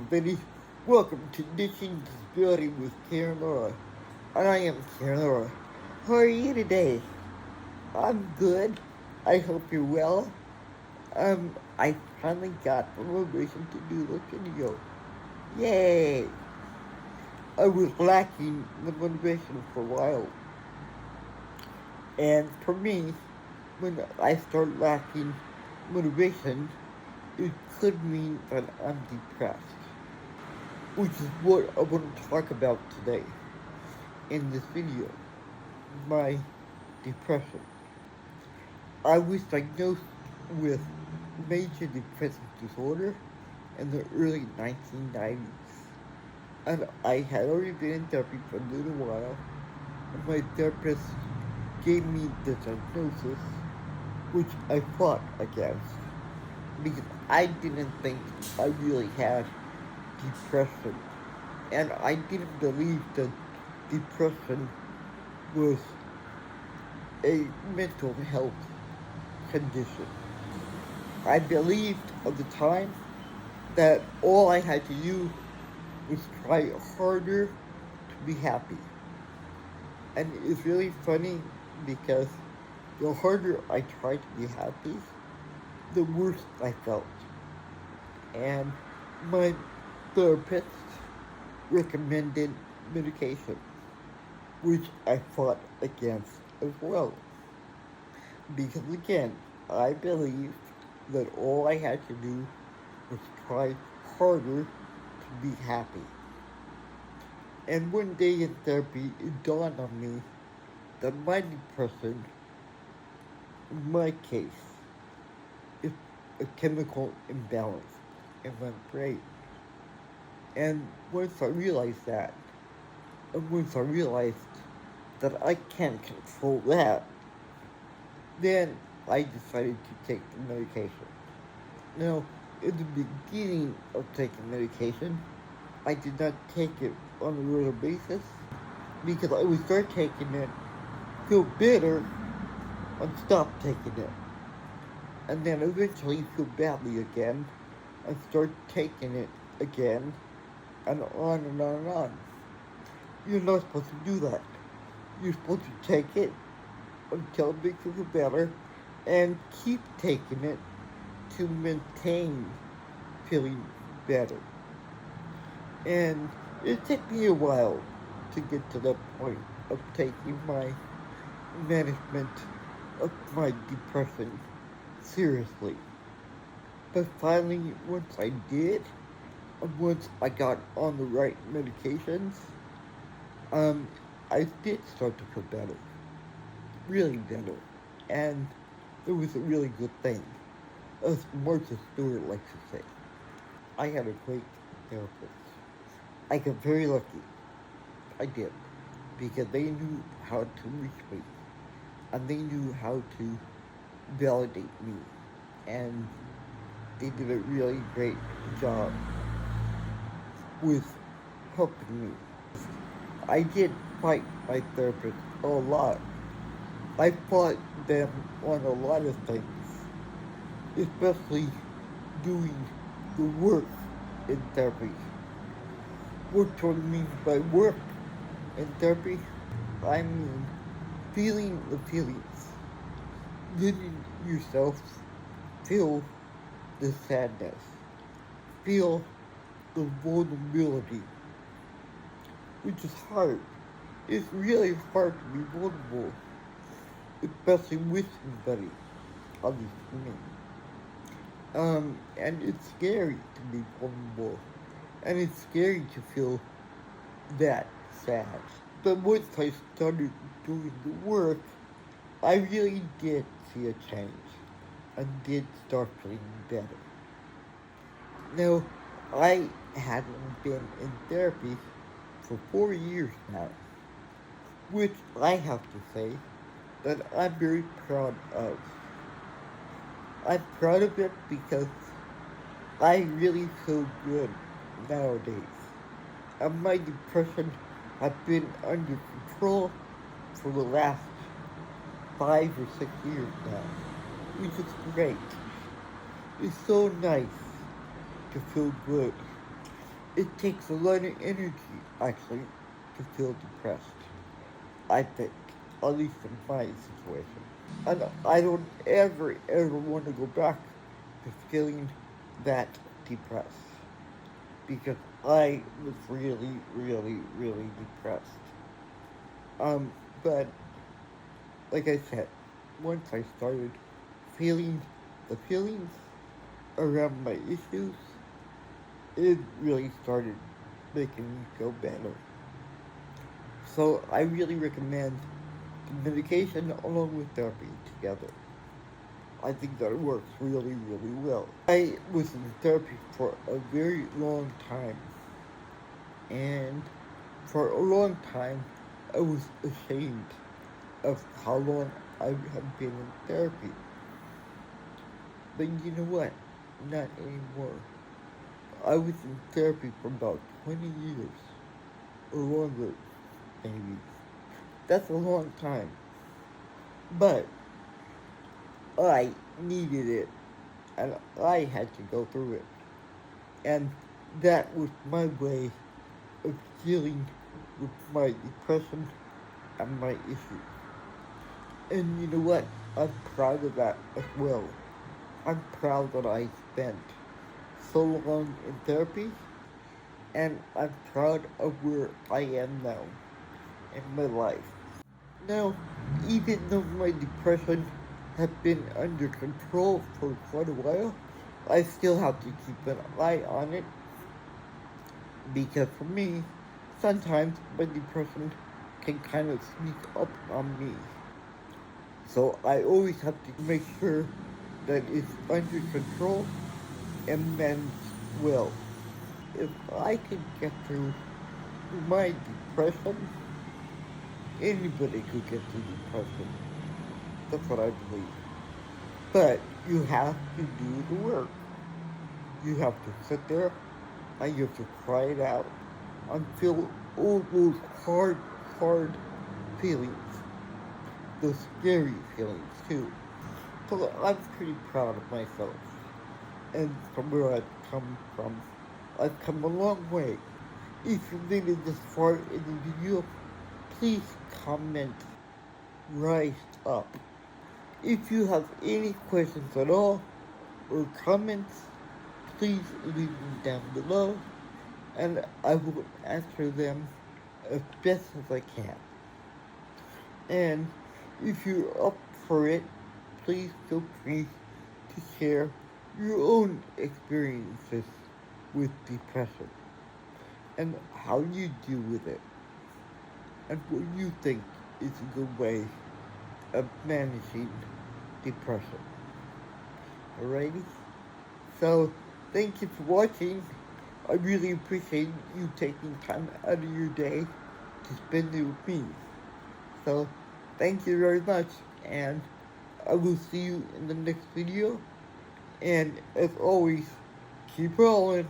everybody. Welcome to Ditching Disability with Karyn. And I am Karyn. How are you today? I'm good. I hope you're well. I finally got the motivation to do this video. Yay! I was lacking the motivation for a while. And for me, when I start lacking motivation, it could mean that I'm depressed, which is what I want to talk about today in this video, my depression. I was diagnosed with major depressive disorder in the early 1990s, and I had already been in therapy for a little while, and my therapist gave me the diagnosis, which I fought against, because I didn't think I really had depression, and I didn't believe that depression was a mental health condition. I believed at the time that all I had to do was try harder to be happy. And it's really funny because the harder I tried to be happy, the worse I felt. And my therapist recommended medication, which I fought against as well. Because again, I believed that all I had to do was try harder to be happy. And one day in therapy, it dawned on me that my depression, in my case, is a chemical imbalance in my brain. And once I realized that, and once I realized that I can't control that, then I decided to take the medication. Now, in the beginning of taking medication, I did not take it on a regular basis because I would start taking it, feel better, and stop taking it. And then eventually feel badly again, and start taking it again, and on and on and on. You're not supposed to do that. You're supposed to take it until it makes you feel better, and keep taking it to maintain feeling better. And it took me a while to get to that point of taking my management of my depression seriously. But finally, once I did, and once I got on the right medications, I did start to feel better. Really better. And it was a really good thing, as Martha Stewart likes to say. I had a great therapist. I got very lucky. I did. Because they knew how to reach me. And they knew how to validate me. And they did a really great job with helping me. I did fight my therapist a lot. I fought them on a lot of things, especially doing the work in therapy. What do I mean by work in therapy? I mean feeling the feelings, letting yourself feel the sadness, feel the vulnerability, which is hard. It's really hard to be vulnerable, especially with somebody, at least for me. And it's scary to be vulnerable, and it's scary to feel that sad. But once I started doing the work, I really did see a change, and did start feeling better. Now, I hadn't been in therapy for 4 years now, which I have to say that I'm very proud of. I'm proud of it because I really feel good nowadays. And my depression has been under control for the last 5 or 6 years now, which is great. It's so nice to feel good. It takes a lot of energy, actually, to feel depressed. I think, at least in my situation. And I don't ever want to go back to feeling that depressed. Because I was really depressed. Um, but, like I said, once I started feeling the feelings around my issues, it really started making me feel better. So I really recommend medication along with therapy together. I think that it works really well. I was in therapy for a very long time, and for a long time, I was ashamed of how long I had been in therapy. But you know what? Not anymore. I was in therapy for about 20 years, or longer, maybe. That's a long time. But I needed it, and I had to go through it. And that was my way of dealing with my depression and my issues. And you know what? I'm proud of that as well. I'm proud that I spent so long in therapy, and I'm proud of where I am now in my life. Now, even though my depression has been under control for quite a while, I still have to keep an eye on it because for me, sometimes my depression can kind of sneak up on me. So I always have to make sure that it's under control and managed well. If I can get through my depression, anybody could get through depression. That's what I believe. But you have to do the work. You have to sit there and you have to cry it out and feel all those hard feelings, those scary feelings too. So I'm pretty proud of myself and from where I've come from. I've come a long way. If you made it this far in the video, please comment right up. If you have any questions at all or comments, please leave them down below and I will answer them as best as I can. And if you're up for it, please feel free to share your own experiences with depression and how you deal with it and what you think is a good way of managing depression. Alrighty? So, thank you for watching. I really appreciate you taking time out of your day to spend it with me. So, thank you very much, and I will see you in the next video. And as always, keep rolling.